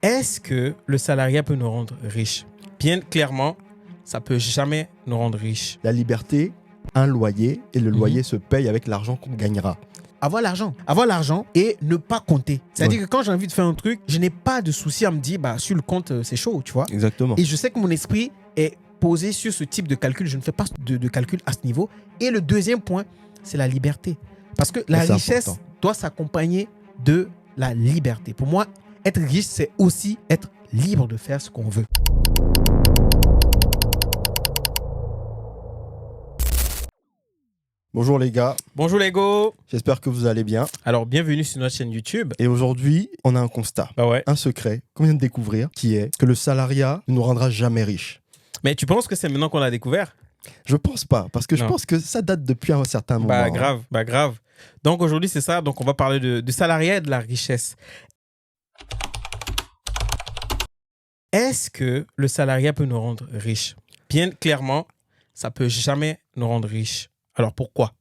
Est-ce que le salariat peut nous rendre riches? Bien clairement, ça peut jamais nous rendre riches. La liberté, un loyer, et le loyer se paye avec l'argent qu'on gagnera. Avoir l'argent et ne pas compter. C'est-à-dire que quand j'ai envie de faire un truc, je n'ai pas de souci à me dire, sur le compte, c'est chaud, tu vois. Exactement. Et je sais que mon esprit est posé sur ce type de calcul. Je ne fais pas de calcul à ce niveau. Et le deuxième point, c'est la liberté. Parce que la richesse doit s'accompagner de la liberté. Pour moi, être riche, c'est aussi être libre de faire ce qu'on veut. Bonjour les gars. Bonjour les go. J'espère que vous allez bien. Alors, bienvenue sur notre chaîne YouTube. Et aujourd'hui, on a un constat. Un secret qu'on vient de découvrir, qui est que le salariat ne nous rendra jamais riches. Mais tu penses que c'est maintenant qu'on l'a découvert? Je pense pas, parce que je pense que ça date depuis un certain moment. Grave. Donc aujourd'hui, c'est ça. Donc on va parler du salariat et de la richesse. Est-ce que le salariat peut nous rendre riches? Bien clairement, ça peut jamais nous rendre riches. Alors pourquoi?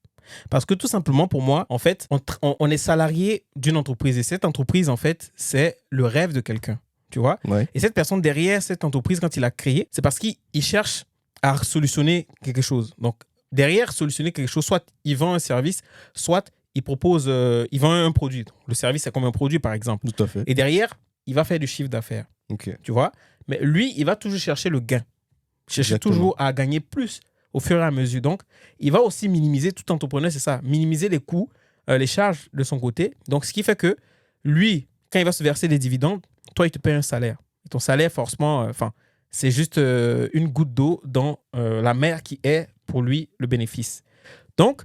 Parce que tout simplement, pour moi, en fait, on est salarié d'une entreprise. Et cette entreprise, en fait, c'est le rêve de quelqu'un. Tu vois? Et cette personne derrière cette entreprise, quand il a créé, c'est parce qu'il cherche à solutionner quelque chose. Donc, derrière solutionner quelque chose, soit il vend un service, soit il propose, il vend un produit. Le service, c'est comme un produit, par exemple. Tout à fait. Et derrière, il va faire du chiffre d'affaires. Okay. Tu vois? Mais lui, il va toujours chercher le gain. Chercher toujours à gagner plus au fur et à mesure. Donc, il va aussi minimiser, tout entrepreneur, c'est ça, minimiser les coûts, les charges de son côté. Donc, ce qui fait que lui, quand il va se verser des dividendes, toi, il te paye un salaire. Et ton salaire, forcément, c'est juste une goutte d'eau dans la mer qui est, pour lui, le bénéfice. Donc,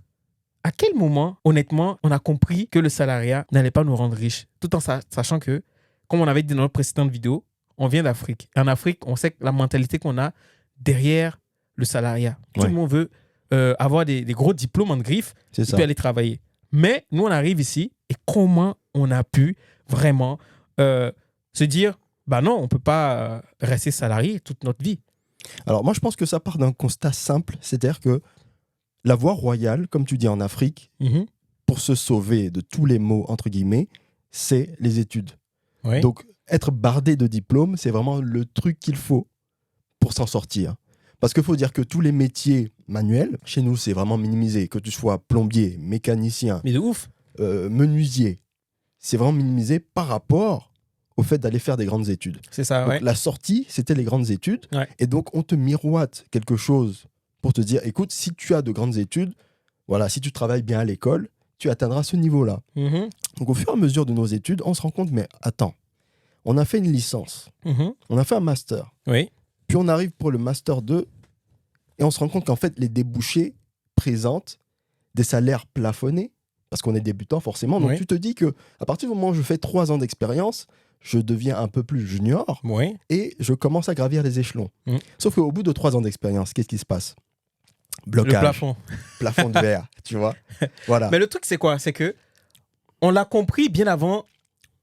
à quel moment, honnêtement, on a compris que le salariat n'allait pas nous rendre riches, tout en sachant que, comme on avait dit dans notre précédente vidéo, on vient d'Afrique. En Afrique, on sait que la mentalité qu'on a derrière le salariat. Tout le monde veut avoir des gros diplômes en griffe et puis aller travailler. Mais nous, on arrive ici et comment on a pu vraiment se dire, non, on ne peut pas rester salarié toute notre vie. Alors moi, je pense que ça part d'un constat simple, c'est-à-dire que la voie royale, comme tu dis en Afrique, pour se sauver de tous les maux, entre guillemets, c'est les études. Oui. Donc, être bardé de diplômes, c'est vraiment le truc qu'il faut pour s'en sortir. Parce qu'il faut dire que tous les métiers manuels, chez nous, c'est vraiment minimisé. Que tu sois plombier, mécanicien, mais de ouf. Menuisier, c'est vraiment minimisé par rapport au fait d'aller faire des grandes études. C'est ça, donc, la sortie, c'était les grandes études. Et donc, on te miroite quelque chose pour te dire, écoute, si tu as de grandes études, voilà, si tu travailles bien à l'école, tu atteindras ce niveau-là. Donc, au fur et à mesure de nos études, on se rend compte, mais attends, on a fait une licence, on a fait un master. Oui. Puis on arrive pour le Master 2 et on se rend compte qu'en fait, les débouchés présentent des salaires plafonnés parce qu'on est débutant forcément. Donc tu te dis qu'à partir du moment où je fais 3 ans d'expérience, je deviens un peu plus junior et je commence à gravir les échelons. Sauf qu'au bout de 3 ans d'expérience, qu'est-ce qui se passe? Blocage. Le plafond. Plafond de verre, tu vois. Voilà. Mais le truc, c'est quoi? C'est que on l'a compris bien avant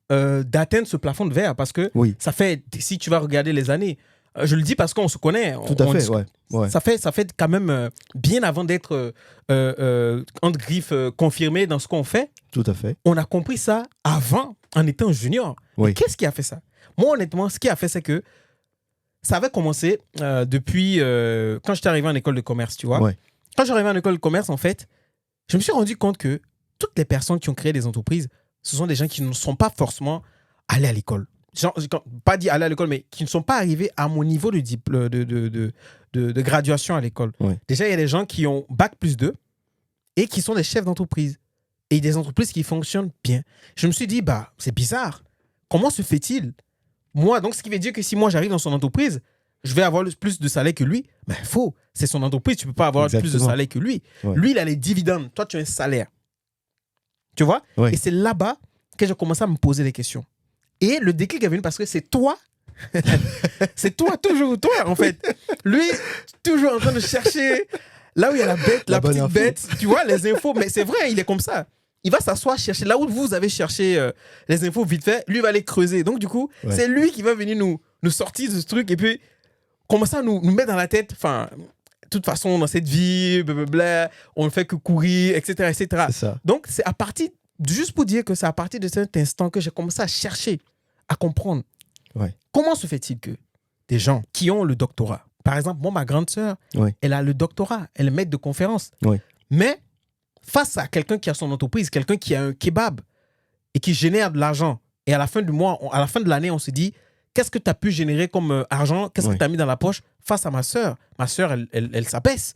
d'atteindre ce plafond de verre parce que ça fait, si tu vas regarder les années, je le dis parce qu'on se connaît. Tout à fait, ouais. Ça fait quand même bien avant d'être entre griffes confirmé dans ce qu'on fait. Tout à fait. On a compris ça avant, en étant junior. Mais qu'est-ce qui a fait ça? Moi, honnêtement, ce qui a fait, c'est que ça avait commencé depuis quand j'étais arrivé en école de commerce, tu vois. Quand j'arrivais en école de commerce, en fait, je me suis rendu compte que toutes les personnes qui ont créé des entreprises, ce sont des gens qui ne sont pas forcément allés à l'école. Genre, pas dit aller à l'école, mais qui ne sont pas arrivés à mon niveau de graduation à l'école. Déjà, il y a des gens qui ont Bac+2 et qui sont des chefs d'entreprise. Et des entreprises qui fonctionnent bien. Je me suis dit, c'est bizarre. Comment se fait-il? Moi, donc, ce qui veut dire que si moi, j'arrive dans son entreprise, je vais avoir plus de salaire que lui. Faux. C'est son entreprise, tu ne peux pas avoir plus de salaire que lui. Lui, il a les dividendes. Toi, tu as un salaire. Tu vois? Et c'est là-bas que j'ai commencé à me poser des questions. Et le déclic est venu parce que c'est toi. C'est toi, toujours toi, en fait. Lui, toujours en train de chercher là où il y a la bête, la petite bête, tu vois, les infos. Mais c'est vrai, il est comme ça. Il va s'asseoir, chercher là où vous avez cherché les infos vite fait. Lui va les creuser. Donc, du coup, c'est lui qui va venir nous sortir de ce truc et puis commencer à nous mettre dans la tête. Enfin, de toute façon, dans cette vie, blablabla, on ne fait que courir, etc. etc. Donc, c'est à partir, juste pour dire que c'est à partir de cet instant que j'ai commencé à chercher, à comprendre. Ouais. Comment se fait-il que des gens qui ont le doctorat, par exemple, ma grande sœur, elle a le doctorat, elle est maître de conférence, mais face à quelqu'un qui a son entreprise, quelqu'un qui a un kebab et qui génère de l'argent, et à la fin du mois, à la fin de l'année, on se dit, qu'est-ce que tu as pu générer comme argent, qu'est-ce que tu as mis dans la poche face à ma sœur, elle s'abaisse.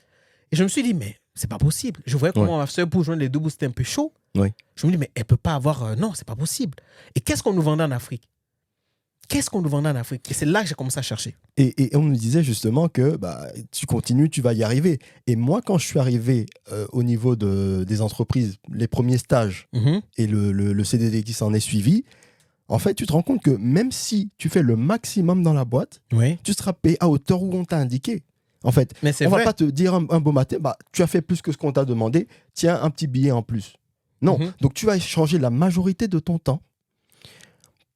Et je me suis dit, mais c'est pas possible. Je voyais comment ma sœur, pour joindre les deux bouts, c'était un peu chaud. Je me dis, mais elle peut pas avoir... non, c'est pas possible. Et qu'est-ce qu'on nous vendait en Afrique? Qu'est-ce qu'on nous vendait en Afrique? Et c'est là que j'ai commencé à chercher. Et on nous disait justement que tu continues, tu vas y arriver. Et moi, quand je suis arrivé au niveau des entreprises, les premiers stages et le CDD qui s'en est suivi, en fait, tu te rends compte que même si tu fais le maximum dans la boîte, tu seras payé à hauteur où on t'a indiqué. En fait, on va pas te dire un beau matin, tu as fait plus que ce qu'on t'a demandé, tiens, un petit billet en plus. Non, donc tu vas échanger la majorité de ton temps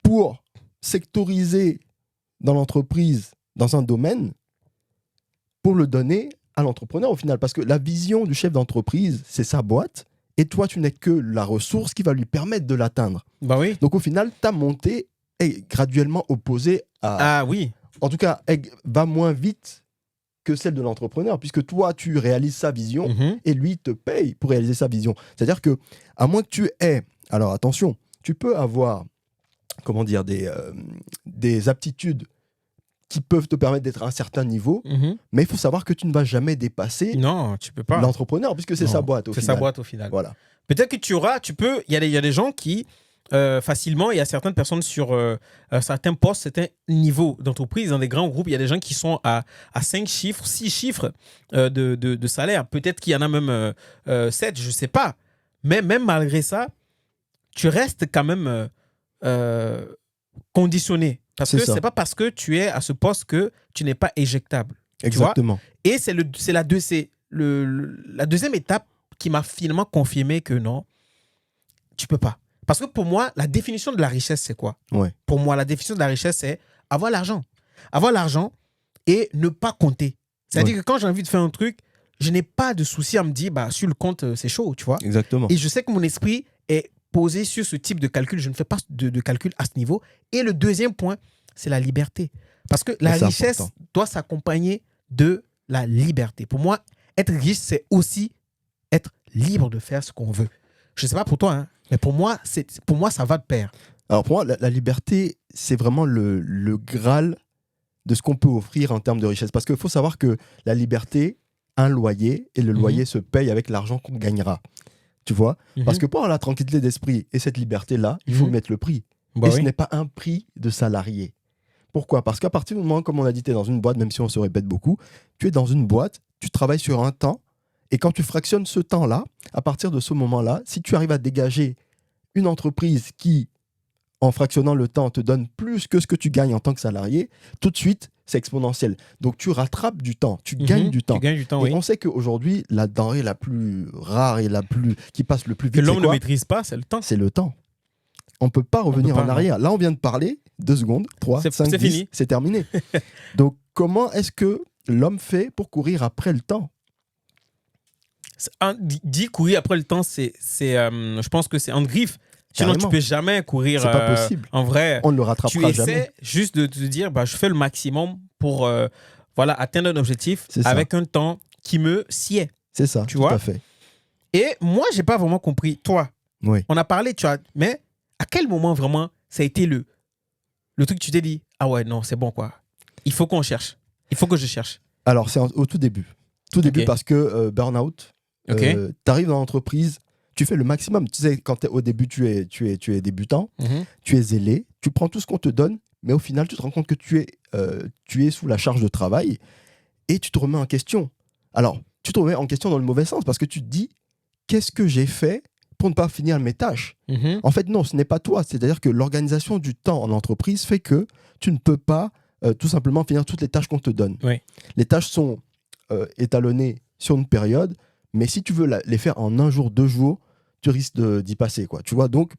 pour sectoriser dans l'entreprise, dans un domaine, pour le donner à l'entrepreneur au final. Parce que la vision du chef d'entreprise, c'est sa boîte, et toi, tu n'es que la ressource qui va lui permettre de l'atteindre. Donc au final, ta montée est graduellement opposée à... Ah oui. En tout cas, elle va moins vite que celle de l'entrepreneur, puisque toi, tu réalises sa vision et lui te paye pour réaliser sa vision. C'est-à-dire que, à moins que tu aies... Alors attention, tu peux avoir, comment dire, des aptitudes qui peuvent te permettre d'être à un certain niveau, mais il faut savoir que tu ne vas jamais dépasser l'entrepreneur, puisque c'est sa boîte au final. C'est sa boîte au final. Voilà. Peut-être que il y a des gens qui, facilement, il y a certaines personnes sur certains postes, certains niveaux d'entreprise, dans des grands groupes, il y a des gens qui sont à 5 chiffres, 6 chiffres de salaire. Peut-être qu'il y en a même 7, je ne sais pas. Mais même malgré ça, tu restes quand même conditionné. Parce que ce n'est pas parce que tu es à ce poste que tu n'es pas éjectable. Exactement. Et c'est la deuxième étape qui m'a finalement confirmé que non, tu peux pas. Parce que pour moi, la définition de la richesse, c'est quoi? Pour moi, la définition de la richesse, c'est avoir l'argent. Avoir l'argent et ne pas compter. C'est-à-dire que quand j'ai envie de faire un truc, je n'ai pas de souci à me dire, sur le compte, c'est chaud, tu vois. Exactement. Et je sais que mon esprit est posé sur ce type de calcul. Je ne fais pas de calcul à ce niveau. Et le deuxième point, c'est la liberté. Parce que la richesse doit s'accompagner de la liberté. Pour moi, être riche, c'est aussi être libre de faire ce qu'on veut. Je ne sais pas pour toi, mais pour moi, ça va de pair. Alors pour moi, la liberté, c'est vraiment le Graal de ce qu'on peut offrir en termes de richesse. Parce qu'il faut savoir que la liberté a un loyer, et le loyer se paye avec l'argent qu'on gagnera. Tu vois? Parce que pour avoir la tranquillité d'esprit et cette liberté-là, il faut mettre le prix. Ce n'est pas un prix de salarié. Pourquoi? Parce qu'à partir du moment, comme on a dit, tu es dans une boîte, même si on se répète beaucoup, tu es dans une boîte, tu travailles sur un temps, et quand tu fractionnes ce temps-là, à partir de ce moment-là, si tu arrives à dégager une entreprise qui, en fractionnant le temps, te donne plus que ce que tu gagnes en tant que salarié, tout de suite, c'est exponentiel. Donc, tu rattrapes du temps, tu gagnes du temps. Tu gagnes du temps, et on sait qu'aujourd'hui, la denrée la plus rare et qui passe le plus vite, que l'homme ne maîtrise pas, c'est le temps. C'est le temps. On ne peut pas revenir en arrière. Là, on vient de parler, 2 secondes, 3, 5, 10, fini. C'est terminé. Donc, comment est-ce que l'homme fait pour courir après le temps? Dire courir après le temps, je pense que c'est en griffe. Sinon, tu ne peux jamais courir. C'est pas possible. En vrai, on ne le rattrapera jamais. Tu essaies juste de te dire, je fais le maximum pour atteindre un objectif avec un temps qui me sied. C'est ça, tout à fait. Et moi, je n'ai pas vraiment compris. Toi, on a parlé, mais à quel moment vraiment ça a été le truc que tu t'es dit, ah ouais, non, c'est bon, quoi. Il faut qu'on cherche. Il faut que je cherche. Alors, c'est au tout début. Tout début parce que burn-out, tu arrives dans l'entreprise, tu fais le maximum. Tu sais, quand au début, tu es débutant, tu es zélé, tu prends tout ce qu'on te donne, mais au final, tu te rends compte que tu es sous la charge de travail et tu te remets en question. Alors, tu te remets en question dans le mauvais sens parce que tu te dis, qu'est-ce que j'ai fait pour ne pas finir mes tâches? En fait, non, ce n'est pas toi. C'est-à-dire que l'organisation du temps en entreprise fait que tu ne peux pas tout simplement finir toutes les tâches qu'on te donne. Les tâches sont étalonnées sur une période, mais si tu veux les faire en 1 jour, 2 jours, tu risques d'y passer, quoi. Tu vois, donc,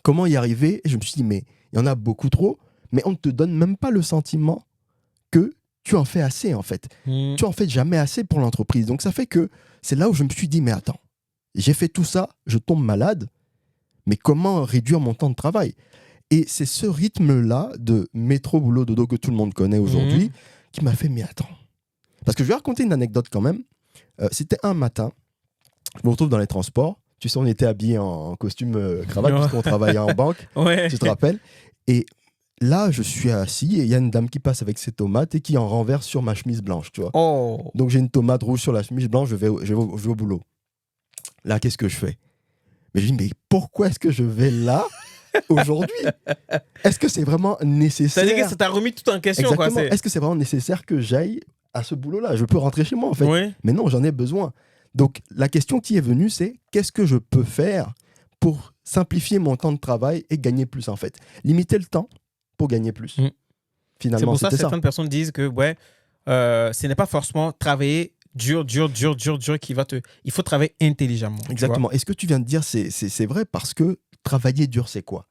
comment y arriver? Et je me suis dit, mais il y en a beaucoup trop, mais on ne te donne même pas le sentiment que tu en fais assez, en fait. Tu en fais jamais assez pour l'entreprise. Donc, ça fait que c'est là où je me suis dit, mais attends, j'ai fait tout ça, je tombe malade, mais comment réduire mon temps de travail? Et c'est ce rythme-là de métro, boulot, dodo que tout le monde connaît aujourd'hui qui m'a fait, mais attends. Parce que je vais raconter une anecdote quand même. C'était un matin, je me retrouve dans les transports. Tu sais, on était habillés en costume cravate puisqu'on travaillait en banque. Ouais. Tu te rappelles? Et là, je suis assis et il y a une dame qui passe avec ses tomates et qui en renverse sur ma chemise blanche, tu vois. Oh. Donc j'ai une tomate rouge sur la chemise blanche, je vais au boulot. Là, qu'est-ce que je fais? Mais je dis, mais pourquoi est-ce que je vais là aujourd'hui? Est-ce que c'est vraiment nécessaire? C'est-à-dire que ça t'a remis tout en question. Exactement. Quoi, est-ce que c'est vraiment nécessaire que j'aille à ce boulot-là? Je peux rentrer chez moi, en fait. Oui. Mais non, j'en ai besoin. Donc, la question qui est venue, c'est qu'est-ce que je peux faire pour simplifier mon temps de travail et gagner plus, en fait? Limiter le temps pour gagner plus. Finalement, c'est pour ça que c'était certaines personnes disent que ce n'est pas forcément travailler dur qui va te... Il faut travailler intelligemment. Exactement. Et ce que tu viens de dire, c'est vrai parce que travailler dur, c'est quoi?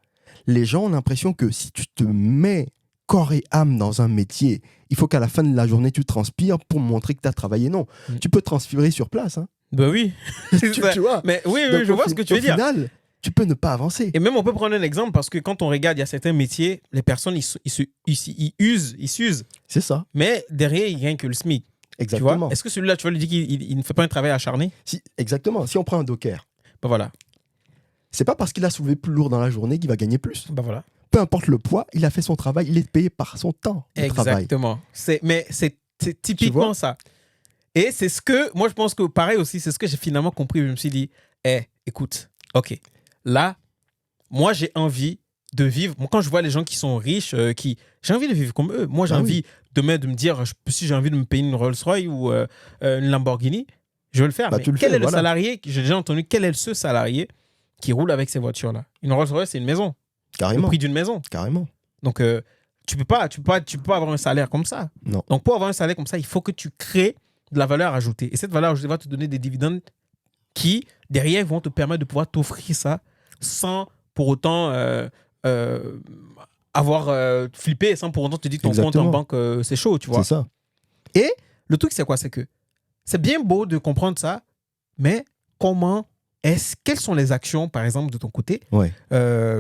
Les gens ont l'impression que si tu te mets corps et âme dans un métier, il faut qu'à la fin de la journée, tu transpires pour montrer que tu as travaillé. Non, tu peux transpirer sur place. Hein. Ben oui. tu vois. Mais oui, je vois ce que tu veux dire. Au final, tu peux ne pas avancer. Et même, on peut prendre un exemple parce que quand on regarde, il y a certains métiers, les personnes, ils s'usent. C'est ça. Mais derrière, il n'y a rien que le SMIC. Exactement. Tu vois? Est-ce que celui-là, tu vas lui dire qu'il ne fait pas un travail acharné? Exactement. Si on prend un docker, ben voilà. C'est pas parce qu'il a soulevé plus lourd dans la journée qu'il va gagner plus. Ben voilà. Peu importe le poids, il a fait son travail, il est payé par son temps de travail. Exactement. Mais c'est typiquement ça. Et c'est ce que, moi je pense que pareil aussi, c'est ce que j'ai finalement compris. Je me suis dit, écoute, ok, là, moi j'ai envie de vivre. Moi, quand je vois les gens qui sont riches, j'ai envie de vivre comme eux. Moi j'ai envie demain de me dire, si j'ai envie de me payer une Rolls-Royce ou une Lamborghini, je vais le faire. Mais quel est le salarié, j'ai déjà entendu, quel est ce salarié qui roule avec ces voitures-là? Une Rolls-Royce, c'est une maison. Carrément. Le prix d'une maison. Carrément. Donc, tu peux pas avoir un salaire comme ça. Non. Donc, pour avoir un salaire comme ça, il faut que tu crées de la valeur ajoutée. Et cette valeur ajoutée va te donner des dividendes qui, derrière, vont te permettre de pouvoir t'offrir ça sans pour autant avoir flippé, sans pour autant te dire que ton compte en banque, c'est chaud, tu vois. C'est ça. Et le truc, c'est quoi? C'est que c'est bien beau de comprendre ça, mais quelles sont les actions, par exemple, de ton côté,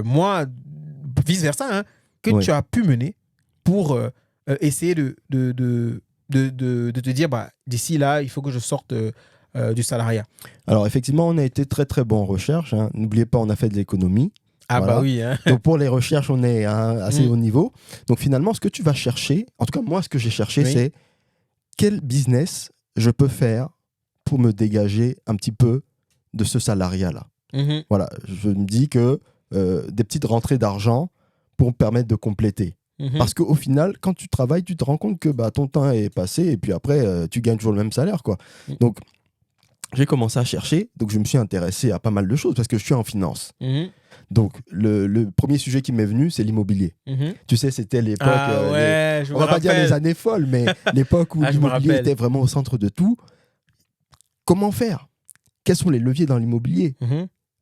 moi, vice-versa, que tu as pu mener pour essayer de te dire, d'ici là, il faut que je sorte du salariat? Alors, effectivement, on a été très, très bon en recherche. Hein. N'oubliez pas, on a fait de l'économie. Ah bah oui. Hein. Donc, pour les recherches, on est assez haut niveau. Donc, finalement, ce que tu vas chercher, en tout cas, moi, ce que j'ai cherché, c'est quel business je peux faire pour me dégager un petit peu de ce salariat-là. Voilà, je me dis que des petites rentrées d'argent pour me permettre de compléter. Parce qu'au final, quand tu travailles, tu te rends compte que ton temps est passé et puis après, tu gagnes toujours le même salaire, quoi. Donc, j'ai commencé à chercher. Donc, je me suis intéressé à pas mal de choses parce que je suis en finance. Donc, le premier sujet qui m'est venu, c'est l'immobilier. Tu sais, c'était l'époque... on va pas dire les années folles, mais l'époque où l'immobilier était vraiment au centre de tout. Comment faire? Quels sont les leviers dans l'immobilier?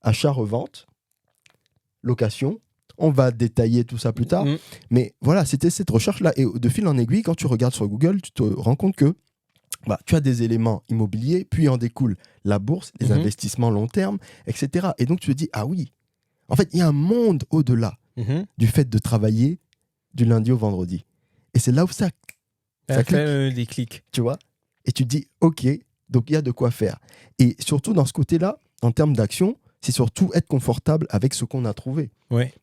Achat, revente, location. On va détailler tout ça plus tard. Mais voilà, c'était cette recherche-là. Et de fil en aiguille, quand tu regardes sur Google, tu te rends compte que tu as des éléments immobiliers, puis en découle la bourse, les investissements long terme, etc. Et donc, tu te dis, ah oui, en fait, il y a un monde au-delà du fait de travailler du lundi au vendredi. Et c'est là où ça fait des clics. Tu vois? Et tu te dis, ok, donc il y a de quoi faire. Et surtout, dans ce côté-là, en termes d'action, c'est surtout être confortable avec ce qu'on a trouvé.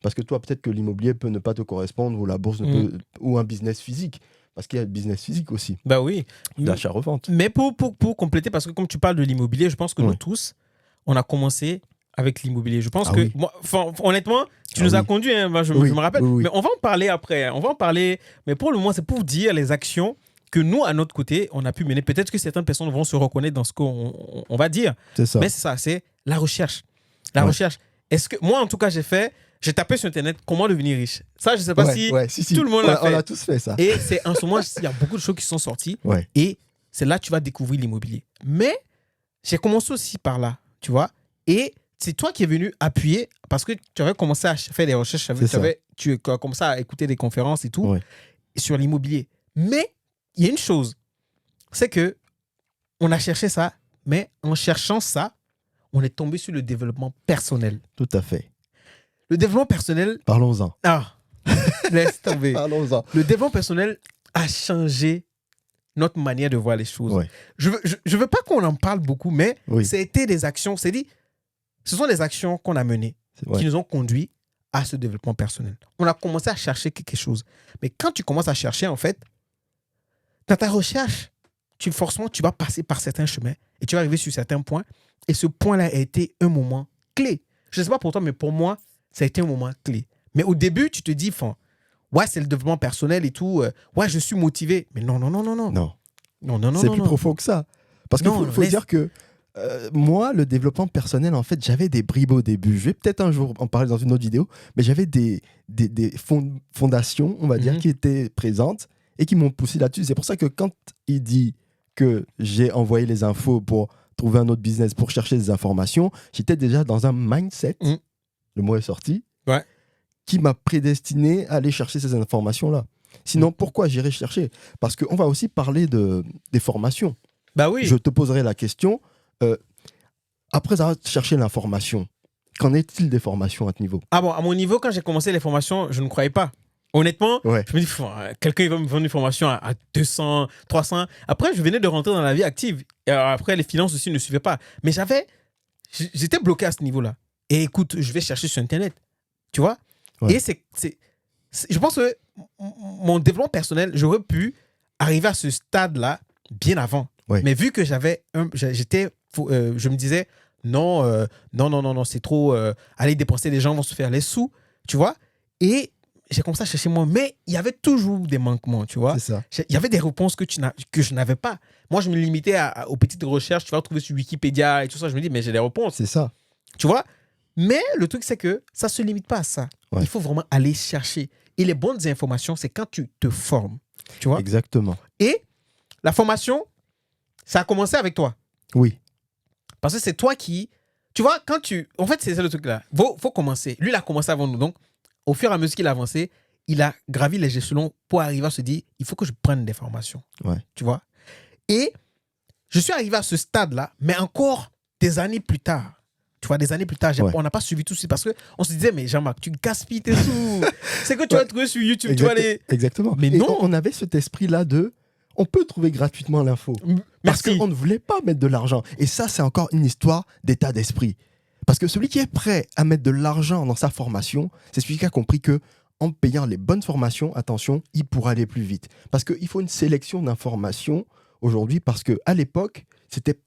Parce que toi, peut-être que l'immobilier peut ne pas te correspondre ou la bourse ou un business physique. Parce qu'il y a le business physique aussi. Bah oui. D'achat-revente. Mais pour compléter, parce que comme tu parles de l'immobilier, je pense que nous tous, on a commencé avec l'immobilier. Je pense que, moi, honnêtement, tu nous as conduits, hein, je me rappelle. Mais on va en parler après. On va en parler. Mais pour le moment, c'est pour dire les actions que nous, à notre côté, on a pu mener. Peut-être que certaines personnes vont se reconnaître dans ce qu'on va dire. C'est ça. Mais c'est ça, c'est la recherche. La recherche. Est-ce que moi, en tout cas, j'ai tapé sur Internet comment devenir riche. Ça, je ne sais pas si tout le monde l'a fait. On a tous fait ça. Et c'est en ce moment, il y a beaucoup de choses qui sont sorties. Et c'est là que tu vas découvrir l'immobilier. Mais j'ai commencé aussi par là, tu vois. Et c'est toi qui es venu appuyer parce que tu avais commencé à faire des recherches. Tu as commencé à écouter des conférences et tout sur l'immobilier. Mais il y a une chose, c'est que on a cherché ça, mais en cherchant ça, on est tombé sur le développement personnel. Tout à fait. le développement personnel... Parlons-en. Ah, laisse tomber. Parlons-en. Le développement personnel a changé notre manière de voir les choses. Ouais. Je veux pas qu'on en parle beaucoup, mais Oui. ça a été des actions, ce sont des actions qu'on a menées qui nous ont conduit à ce développement personnel. On a commencé à chercher quelque chose. Mais quand tu commences à chercher, en fait, dans ta recherche, forcément, tu vas passer par certains chemins et tu vas arriver sur certains points. Et ce point-là a été un moment clé. Je ne sais pas pour toi, mais pour moi, ça a été un moment clé. Mais au début, tu te dis, ouais, c'est le développement personnel et tout. Ouais, je suis motivé. Mais non. C'est plus profond que ça. Parce qu'il faut dire que moi, le développement personnel, en fait, j'avais des bribes au début. Je vais peut-être un jour en parler dans une autre vidéo, mais j'avais des fondations, on va dire, qui étaient présentes et qui m'ont poussé là-dessus. C'est pour ça que quand il dit que j'ai envoyé les infos pour trouver un autre business, pour chercher des informations, j'étais déjà dans un mindset, le mot est sorti, qui m'a prédestiné à aller chercher ces informations-là. Sinon, pourquoi j'irais chercher? Parce qu'on va aussi parler des formations. Bah oui. Je te poserai la question, après avoir cherché l'information, qu'en est-il des formations à ce niveau? Ah bon, à mon niveau, quand j'ai commencé les formations, je ne croyais pas. Honnêtement, je me dis, quelqu'un va me vendre une formation à 200, 300. Après, je venais de rentrer dans la vie active. Et après, les finances aussi ne suivaient pas. Mais j'étais bloqué à ce niveau-là. Et écoute, je vais chercher sur Internet. Tu vois? Et je pense que mon développement personnel, j'aurais pu arriver à ce stade-là bien avant. Mais vu que je me disais, non, c'est trop, aller dépenser, les gens vont se faire les sous, tu vois. Et j'ai commencé à chercher moi, mais il y avait toujours des manquements, tu vois. C'est ça. Il y avait des réponses que je n'avais pas. Moi, je me limitais aux petites recherches, tu vas retrouver sur Wikipédia et tout ça. Je me dis, mais j'ai des réponses. C'est ça. Tu vois. Mais le truc, c'est que ça ne se limite pas à ça. Il faut vraiment aller chercher. Et les bonnes informations, c'est quand tu te formes, tu vois. Exactement. Et la formation, ça a commencé avec toi. Oui. Parce que c'est toi qui... Tu vois, en fait, c'est ça le truc là. Faut commencer. Lui, il a commencé avant nous. Donc, au fur et à mesure qu'il a avancé, il a gravi les échelons pour arriver à se dire, il faut que je prenne des formations. Tu vois. Et je suis arrivé à ce stade-là, mais encore des années plus tard. Tu vois, des années plus tard, on n'a pas suivi tout ça parce qu'on se disait, mais Jean-Marc, tu gaspilles tes sous. C'est que tu vas trouver sur YouTube. Tu vas aller... Exactement. Mais non. On avait cet esprit-là on peut trouver gratuitement l'info. Parce qu'on ne voulait pas mettre de l'argent. Et ça, c'est encore une histoire d'état d'esprit. Parce que celui qui est prêt à mettre de l'argent dans sa formation, c'est celui qui a compris que en payant les bonnes formations, attention, il pourra aller plus vite. Parce qu'il faut une sélection d'informations aujourd'hui, parce qu'à l'époque, c'était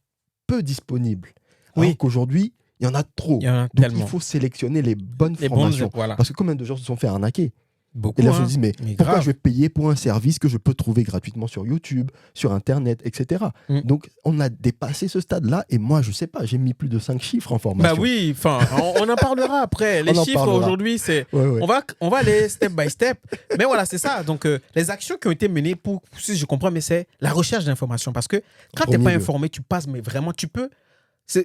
peu disponible. Alors qu'aujourd'hui, il y en a trop. Donc, il faut sélectionner les bonnes formations. Parce que combien de gens se sont fait arnaquer? Beaucoup. Et là, je me dis, mais pourquoi grave. je vais payer pour un service que je peux trouver gratuitement sur YouTube, sur Internet, etc. Donc, on a dépassé ce stade-là. Et moi, je sais pas, j'ai mis plus de 5 chiffres en formation. Bah oui, on en parlera après. Les chiffres aujourd'hui, c'est... On va aller step by step. Mais voilà, c'est ça. Donc, les actions qui ont été menées pour, si je comprends, mais c'est la recherche d'informations. Parce que quand tu n'es pas informé, tu passes, mais vraiment, tu peux...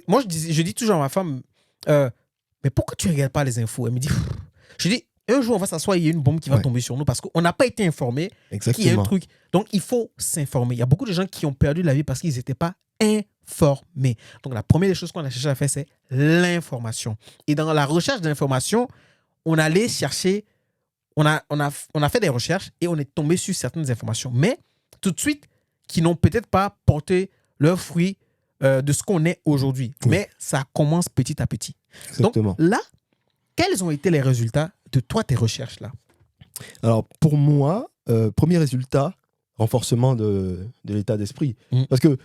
Moi, je dis toujours à ma femme, mais pourquoi tu ne regardes pas les infos? Elle me dit... Je dis... Un jour, on va s'asseoir, il y a une bombe qui va tomber sur nous parce qu'on n'a pas été informé qu'il y a un truc. Donc, il faut s'informer. Il y a beaucoup de gens qui ont perdu la vie parce qu'ils n'étaient pas informés. Donc, la première des choses qu'on a cherché à faire, c'est l'information. Et dans la recherche d'information, on allait chercher, on a fait des recherches et on est tombé sur certaines informations. Mais, tout de suite, qui n'ont peut-être pas porté leurs fruits de ce qu'on est aujourd'hui. Mais ça commence petit à petit. Exactement. Donc, là, quels ont été les résultats de toi, tes recherches-là? Alors, pour moi, premier résultat, renforcement de l'état d'esprit. Parce que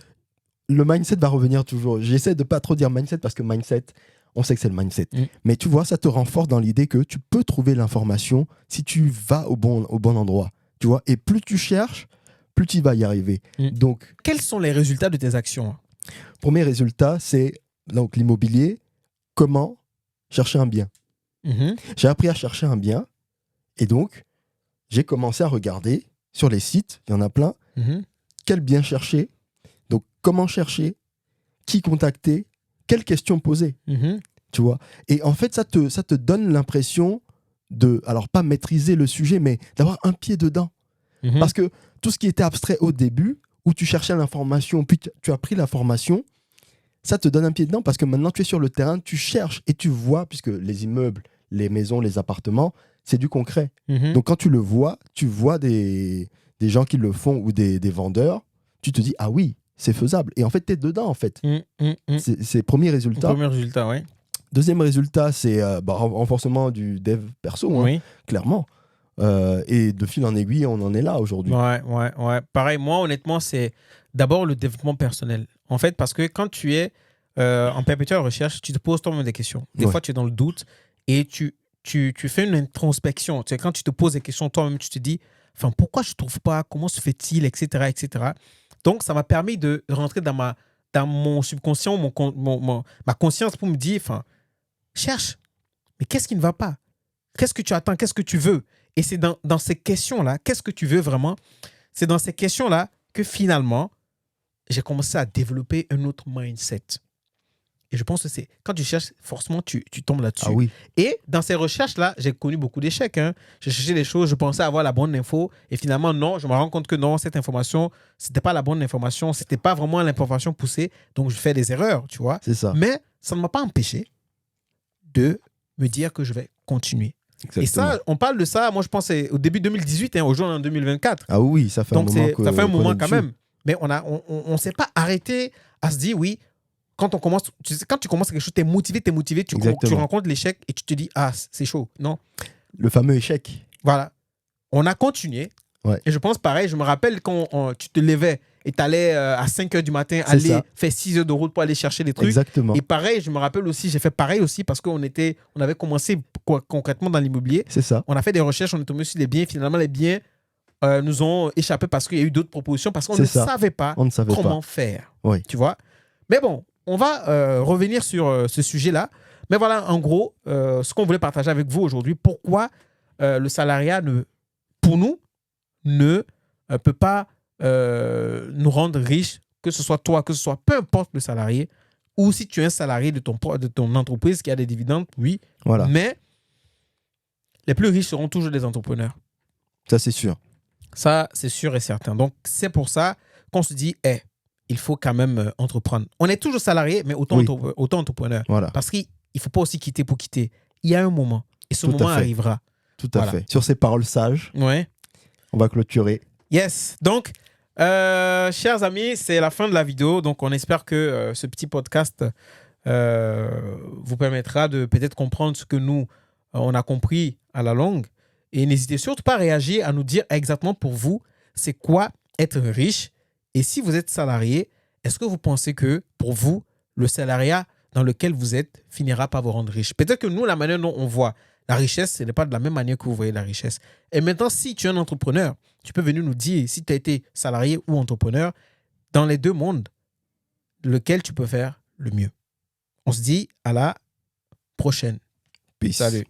le mindset va revenir toujours. J'essaie de ne pas trop dire mindset parce que mindset, on sait que c'est le mindset. Mais tu vois, ça te renforce dans l'idée que tu peux trouver l'information si tu vas au bon endroit. Tu vois, et plus tu cherches, plus tu vas y arriver. Donc, quels sont les résultats de tes actions? Premier résultat, c'est donc l'immobilier. Comment chercher un bien? J'ai appris à chercher un bien et donc j'ai commencé à regarder sur les sites, il y en a plein, quel bien chercher, donc comment chercher, qui contacter, quelles questions poser, tu vois. Et en fait, ça te donne l'impression de, alors pas maîtriser le sujet, mais d'avoir un pied dedans. Parce que tout ce qui était abstrait au début, où tu cherchais l'information, puis tu as pris l'information, ça te donne un pied dedans parce que maintenant tu es sur le terrain, tu cherches et tu vois, puisque les immeubles, les maisons, les appartements, c'est du concret. Donc quand tu le vois, tu vois des gens qui le font ou des vendeurs, tu te dis, ah oui, c'est faisable. Et en fait, tu es dedans, en fait. C'est le premier résultat. Premier résultat, oui. Deuxième résultat, c'est renforcement du dev perso, clairement. Et de fil en aiguille, on en est là aujourd'hui. Ouais. Pareil, moi, honnêtement, c'est d'abord le développement personnel. En fait, parce que quand tu es en perpétuelle recherche, tu te poses toi-même des questions. Des fois, tu es dans le doute et tu fais une introspection. Tu sais, quand tu te poses des questions toi-même, tu te dis, enfin, pourquoi je ne trouve pas? Comment se fait-il? Etc., etc. Donc, ça m'a permis de rentrer dans mon subconscient, ma conscience pour me dire, enfin, cherche. Mais qu'est-ce qui ne va pas? Qu'est-ce que tu attends? Qu'est-ce que tu veux? Et c'est dans ces questions-là, qu'est-ce que tu veux vraiment? C'est dans ces questions-là que finalement, j'ai commencé à développer un autre mindset. Et je pense que c'est quand tu cherches, forcément, tu tombes là-dessus. Ah oui. Et dans ces recherches-là, j'ai connu beaucoup d'échecs. J'ai cherché des choses, je pensais avoir la bonne info. Et finalement, non, je me rends compte que non, cette information, ce n'était pas la bonne information. Ce n'était pas vraiment l'information poussée. Donc, je fais des erreurs, tu vois. C'est ça. Mais ça ne m'a pas empêché de me dire que je vais continuer. Exactement. Et ça, on parle de ça, moi je pense au début 2018, aujourd'hui en 2024. Ah oui, ça fait un moment. Donc ça fait un moment quand même. Mais on s'est pas arrêté à se dire, oui, quand tu commences quelque chose, tu es motivé, tu rencontres l'échec et tu te dis, ah, c'est chaud. Non. Le fameux échec. Voilà. On a continué. Ouais. Et je pense pareil, je me rappelle quand tu te levais et tu allais à 5 h du matin, faire 6 heures de route pour aller chercher des trucs. Exactement. Et pareil, je me rappelle aussi, j'ai fait pareil aussi parce qu'on avait commencé concrètement dans l'immobilier. C'est ça. On a fait des recherches, on est tombé sur les biens. Finalement, les biens nous ont échappé parce qu'il y a eu d'autres propositions, parce qu'on ne savait pas comment faire. Oui. Tu vois? Mais bon, on va revenir sur ce sujet-là. Mais voilà, en gros, ce qu'on voulait partager avec vous aujourd'hui, pourquoi le salariat, pour nous, ne peut pas nous rendre riches, que ce soit toi, que ce soit peu importe le salarié, ou si tu es un salarié de ton entreprise qui a des dividendes, oui. Voilà. Mais les plus riches seront toujours des entrepreneurs. Ça, c'est sûr. Ça, c'est sûr et certain. Donc, c'est pour ça qu'on se dit, il faut quand même entreprendre. On est toujours salarié, mais autant entrepreneur. Voilà. Parce qu'il ne faut pas aussi quitter pour quitter. Il y a un moment. Et ce moment arrivera. Tout à fait. Sur ces paroles sages, on va clôturer. Yes. Donc, chers amis, c'est la fin de la vidéo. Donc, on espère que ce petit podcast vous permettra de peut-être comprendre ce que nous, on a compris à la longue. Et n'hésitez surtout pas à réagir, à nous dire exactement pour vous, c'est quoi être riche. Et si vous êtes salarié, est-ce que vous pensez que pour vous, le salariat dans lequel vous êtes finira par vous rendre riche? Peut-être que nous, la manière dont on voit la richesse, ce n'est pas de la même manière que vous voyez la richesse. Et maintenant, si tu es un entrepreneur, tu peux venir nous dire si tu as été salarié ou entrepreneur, dans les deux mondes, lequel tu peux faire le mieux. On se dit à la prochaine. Peace. Salut.